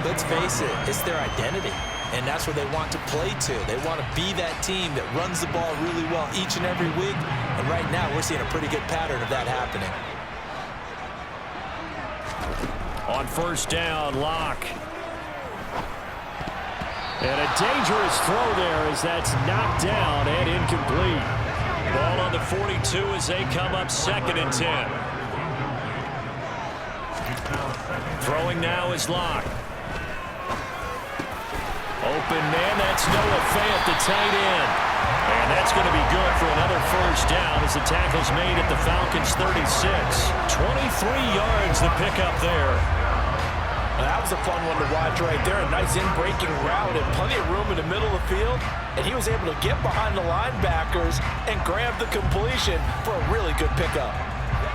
let's face it, it's their identity. And that's where they want to play to. They want to be that team that runs the ball really well each and every week. And right now, we're seeing a pretty good pattern of that happening. On first down, Locke. And a dangerous throw there as that's knocked down and incomplete. Ball on the 42 as they come up 2nd and 10. Throwing now is Locke. Open man, that's Noah Fant, the tight end. And that's going to be good for another first down as the tackle's made at the Falcons' 36. 23 yards the pickup there. That was a fun one to watch right there. A nice in-breaking route and plenty of room in the middle of the field. And he was able to get behind the linebackers and grab the completion for a really good pickup.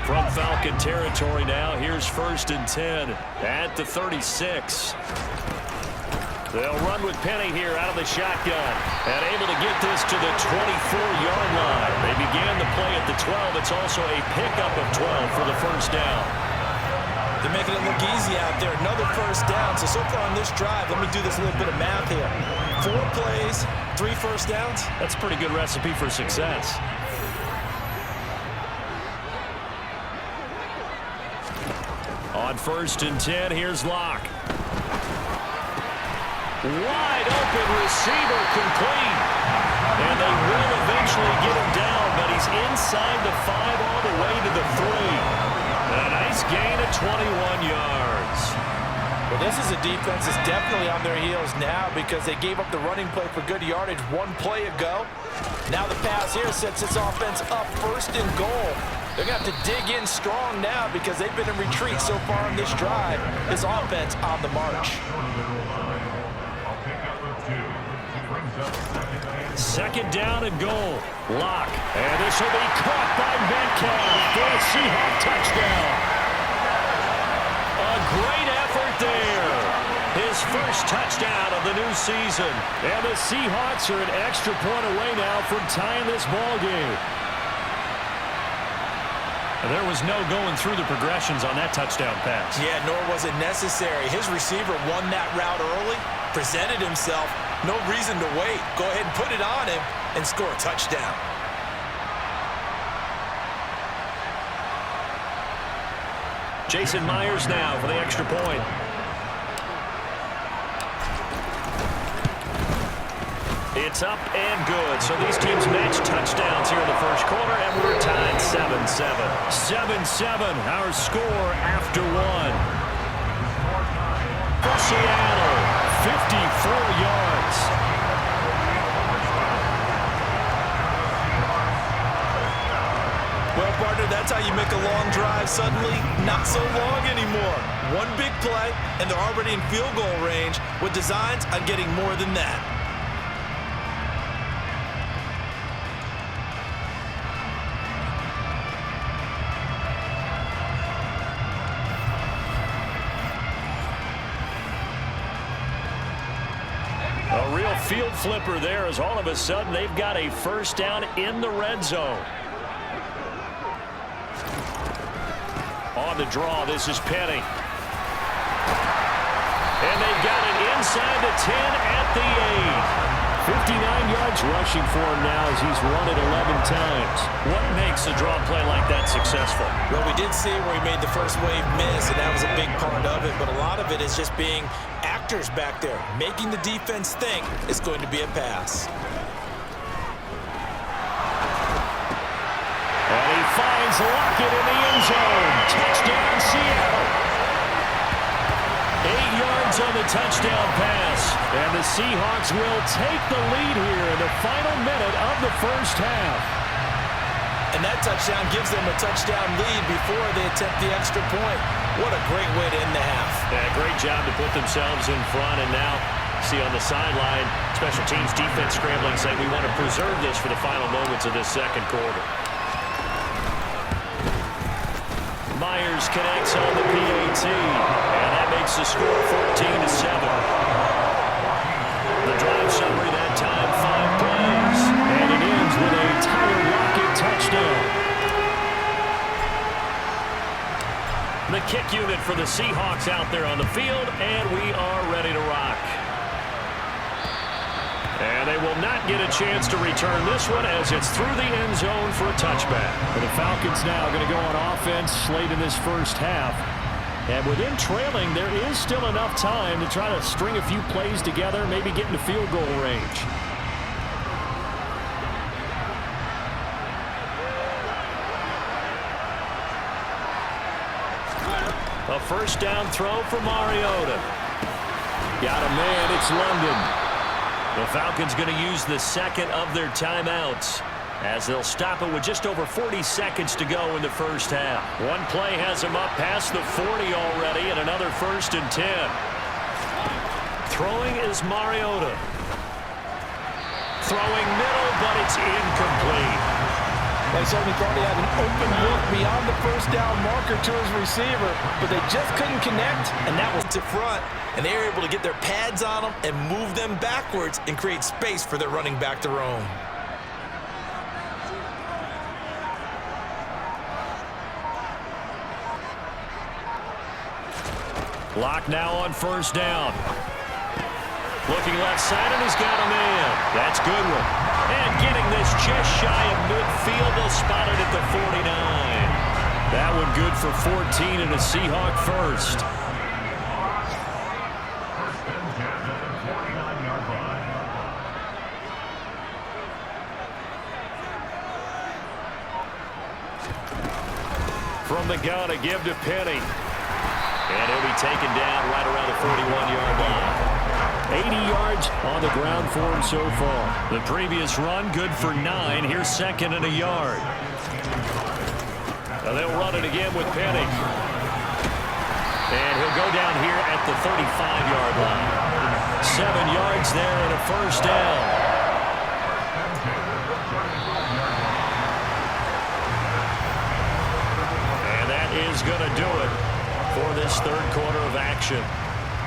From Falcon territory now, here's 1st and 10 at the 36. They'll run with Penny here out of the shotgun. And able to get this to the 24-yard line. They began the play at the 12. It's also a pickup of 12 for the first down. They're making it look easy out there. Another first down. So far on this drive, let me do this little bit of math here. 4 plays, 3 first downs. That's a pretty good recipe for success. On 1st and 10, here's Locke. Wide open receiver, complete. And they will eventually get him down, but he's inside the 5 all the way to the 3. A nice gain of 21 yards. Well, this is a defense that's definitely on their heels now because they gave up the running play for good yardage 1 play ago. Now the pass here sets this offense up 1st and goal. They're going to have to dig in strong now because they've been in retreat so far on this drive. This offense on the march. 2nd down and goal. Locke. And this will be caught by Metcalf for a Seahawk touchdown. A great effort there. His first touchdown of the new season. And the Seahawks are an extra point away now from tying this ball game. There was no going through the progressions on that touchdown pass. Yeah, nor was it necessary. His receiver won that route early, presented himself. No reason to wait. Go ahead and put it on him and score a touchdown. Jason Myers now for the extra point. It's up and good. So these teams match touchdowns here in the first quarter, and we're tied 7-7. 7-7, our score after 1. For Seattle, 54 yards. Well, partner, that's how you make a long drive suddenly not so long anymore. One big play, and they're already in field goal range with designs on getting more than that. A real field flipper there as all of a sudden they've got a first down in the red zone. On the draw, this is Penny. And they've got it inside the 10 at the 8. 59 yards rushing for him now as he's run it 11 times. What makes a draw play like that successful? Well, we did see where he made the first wave miss, and that was a big part of it. But a lot of it is just being actors back there, making the defense think it's going to be a pass. And he finds Lockett in the end zone. Touchdown, Seattle. 8 yards on the touchdown pass. And the Seahawks will take the lead here in the final minute of the first half. And that touchdown gives them a touchdown lead before they attempt the extra point. What a great way to end the half. Yeah, great job to put themselves in front. And now, see on the sideline, special teams defense scrambling, saying we want to preserve this for the final moments of this second quarter. Myers connects on the PAT, and that makes the score 14-7. The drive summary that time, 5 plays, and it ends with a Tyler Lockett touchdown. The kick unit for the Seahawks out there on the field, and we are ready. They will not get a chance to return this one as it's through the end zone for a touchback. And the Falcons now going to go on offense late in this first half. And within trailing, there is still enough time to try to string a few plays together, maybe get into field goal range. A first down throw for Mariota. Got a man, it's London. The Falcons going to use the second of their timeouts as they'll stop it with just over 40 seconds to go in the first half. One play has them up past the 40 already, and another 1st and 10. Throwing is Mariota. Throwing middle, but it's incomplete. They certainly thought he had an open look beyond the first down marker to his receiver, but they just couldn't connect, and that was to front. And they were able to get their pads on them and move them backwards and create space for their running back to roam. Lock now on first down. Looking left side, and he's got a man. That's Goodwin. And getting this just shy of midfield, they'll spot it at the 49. That one good for 14 and a Seahawk first. From the gun, a give to Penny. And he'll be taken down right around the 41-yard line. 80 yards on the ground for him so far. The previous run, good for 9. Here's 2nd and a yard. And they'll run it again with Penny. And he'll go down here at the 35-yard line. 7 yards there and a first down. And that is going to do it for this third quarter of action.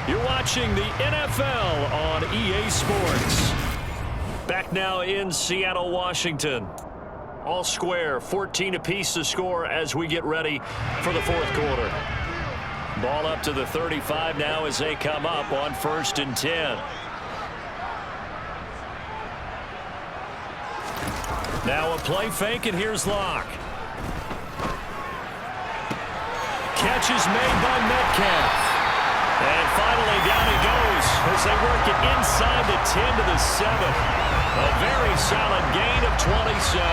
You're watching the NFL on EA Sports. Back now in Seattle, Washington. All square, 14 apiece to score as we get ready for the fourth quarter. Ball up to the 35 now as they come up on 1st and 10. Now a play fake, and here's Locke. Catch is made by Metcalf. And finally down he goes as they work it inside the 10 to the 7. A very solid gain of 27.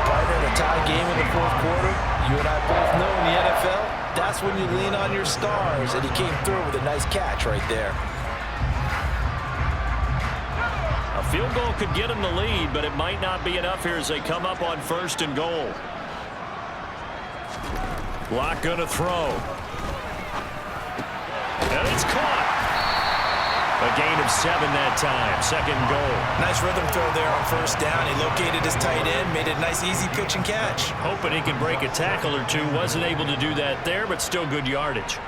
Partner, in a tie game in the fourth quarter, you and I both know in the NFL, that's when you lean on your stars, and he came through with a nice catch right there. A field goal could get him the lead, but it might not be enough here as they come up on 1st and goal. Locke gonna throw. And it's caught. A gain of 7 that time. 2nd and goal. Nice rhythm throw there on first down. He located his tight end, made it a nice easy pitch and catch. Hoping he can break a tackle or two. Wasn't able to do that there, but still good yardage.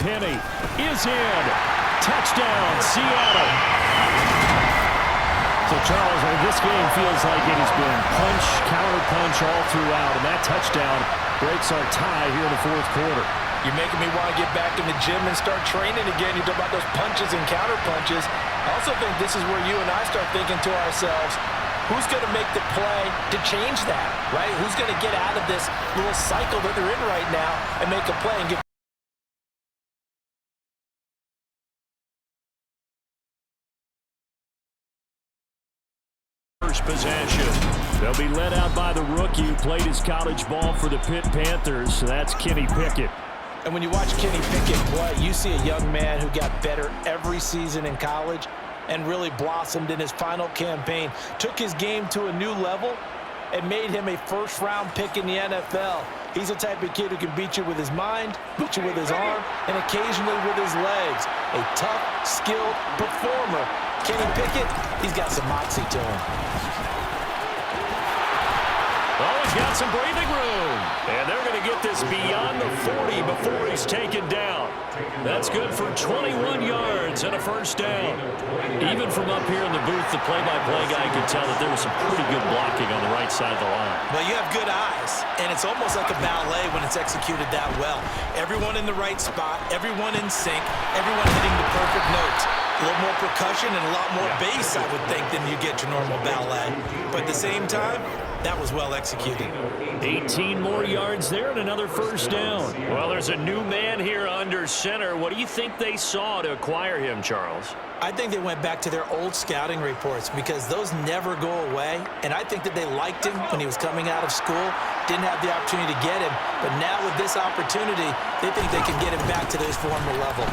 Penny is in. Touchdown, Seattle. So, Charles, this game feels like it has been punch, counter punch all throughout, and that touchdown breaks our tie here in the fourth quarter. You're making me want to get back in the gym and start training again. You talk about those punches and counter punches. I also think this is where you and I start thinking to ourselves, who's going to make the play to change that, right? Who's going to get out of this little cycle that they're in right now and make a play and get possession. They'll be led out by the rookie who played his college ball for the Pitt Panthers. So that's Kenny Pickett. And when you watch Kenny Pickett play, you see a young man who got better every season in college and really blossomed in his final campaign. Took his game to a new level and made him a first-round pick in the NFL. He's the type of kid who can beat you with his mind, beat you with his arm, and occasionally with his legs. A tough, skilled performer. Kenny Pickett, he's got some moxie to him. Oh, he's got some breathing room. And they're going to get this beyond the 40 before he's taken down. That's good for 21 yards and a first down. Even from up here in the booth, the play-by-play guy could tell that there was some pretty good blocking on the right side of the line. Well, you have good eyes, and it's almost like a ballet when it's executed that well. Everyone in the right spot, everyone in sync, everyone hitting the perfect notes. A little more percussion and a lot more bass, I would think, than you get your normal ballet. But at the same time, that was well executed. 18 more yards there and another first down. Well, there's a new man here under center. What do you think they saw to acquire him, Charles? I think they went back to their old scouting reports because those never go away. And I think that they liked him when he was coming out of school, didn't have the opportunity to get him. But now with this opportunity, they think they can get him back to his former level.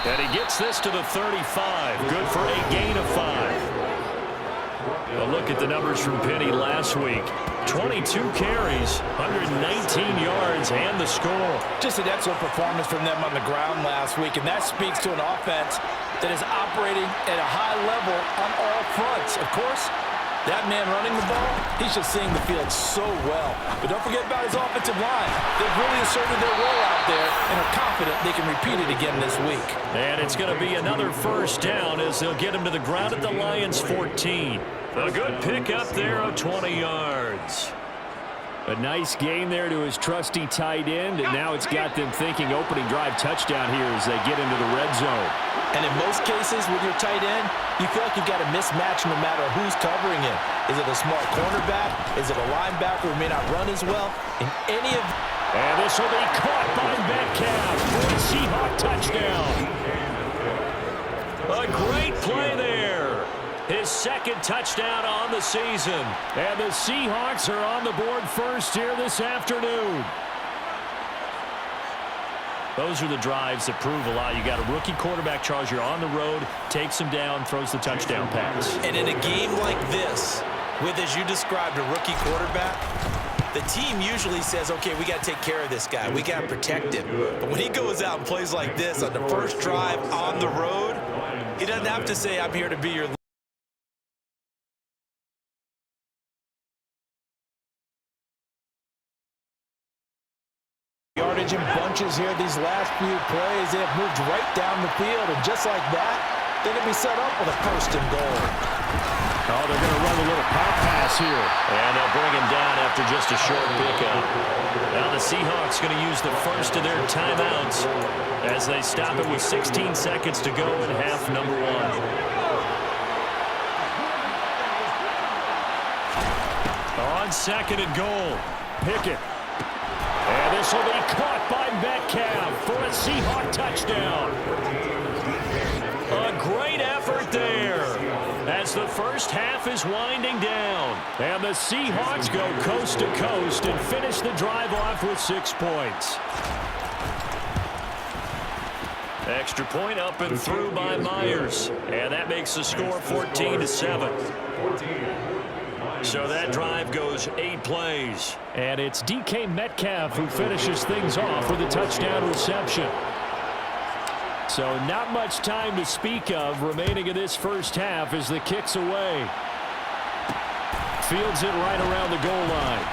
And he gets this to the 35. Good for a gain of 5. A look at the numbers from Penny last week. 22 carries, 119 yards, and the score. Just an excellent performance from them on the ground last week, and that speaks to an offense that is operating at a high level on all fronts. Of course, that man running the ball, he's just seeing the field so well. But don't forget about his offensive line. They've really asserted their role out there and are confident they can repeat it again this week. And it's going to be another first down as they'll get him to the ground at the Lions' 14. A good pick up there of 20 yards. A nice gain there to his trusty tight end, and now it's got them thinking opening drive touchdown here as they get into the red zone. And in most cases with your tight end, you feel like you've got a mismatch no matter who's covering him. Is it a small cornerback? Is it a linebacker who may not run as well? In any of... And this will be caught by Metcalf for a Seahawk touchdown. A great play there. His second touchdown on the season. And the Seahawks are on the board first here this afternoon. Those are the drives that prove a lot. You got a rookie quarterback, Charles. You're on the road, takes him down, throws the touchdown pass. And in a game like this, with, as you described, a rookie quarterback, the team usually says, okay, we got to take care of this guy. We got to protect him. But when he goes out and plays like this on the first drive on the road, he doesn't have to say, I'm here to be your yardage in bunches here. These last few plays, they have moved right down the field, and just like that, they're going to be set up with a first and goal. Oh, they're going to run a little pop pass here. And they'll bring him down after just a short pickup. Now the Seahawks going to use the first of their timeouts as they stop it with 16 seconds to go in half number 1. On second and goal, Pickett. And this will be caught by Metcalf for a Seahawk touchdown. A great effort there as the first half is winding down. And the Seahawks go coast to coast and finish the drive off with 6 points. Extra point up and through by Myers. And that makes the score 14-7. So that drive goes 8 plays. And it's DK Metcalf who finishes things off with a touchdown reception. So not much time to speak of remaining in this first half as the kick's away. Fields it right around the goal line.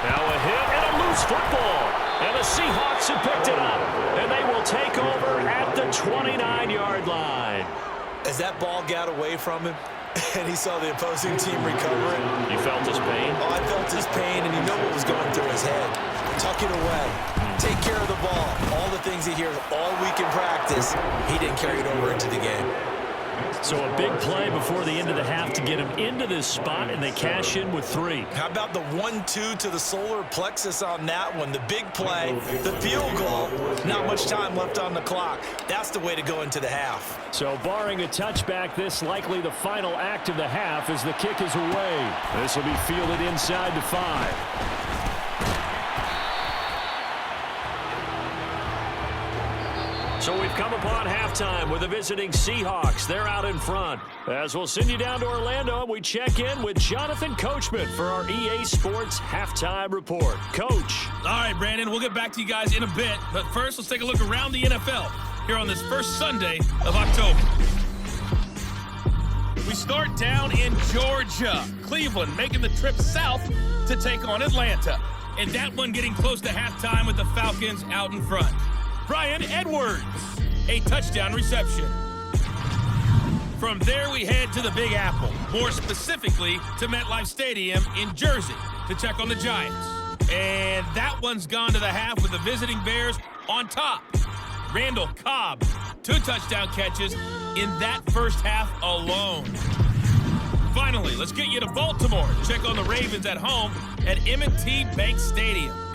Now a hit and a loose football. And the Seahawks have picked it up. And they will take over at the 29-yard line. As that ball got away from him, and he saw the opposing team recover it. You felt his pain? Oh, I felt his pain, and you know what was going through his head. Tuck it away. Take care of the ball. All the things he hears all week in practice, he didn't carry it over into the game. So a big play before the end of the half to get him into this spot, and they cash in with 3. How about the 1-2 to the solar plexus on that one? The big play, the field goal, not much time left on the clock. That's the way to go into the half. So barring a touchback, this likely the final act of the half as the kick is away. This will be fielded inside the 5. So we've come upon halftime with the visiting Seahawks. They're out in front. As we'll send you down to Orlando, we check in with Jonathan Coachman for our EA Sports Halftime Report. Coach. All right, Brandon, we'll get back to you guys in a bit. But first, let's take a look around the NFL here on this first Sunday of October. We start down in Georgia. Cleveland making the trip south to take on Atlanta. And that one getting close to halftime with the Falcons out in front. Bryan Edwards, a touchdown reception. From there, we head to the Big Apple, more specifically to MetLife Stadium in Jersey to check on the Giants. And that one's gone to the half with the visiting Bears on top. Randall Cobb, 2 touchdown catches in that first half alone. Finally, let's get you to Baltimore to check on the Ravens at home at M&T Bank Stadium.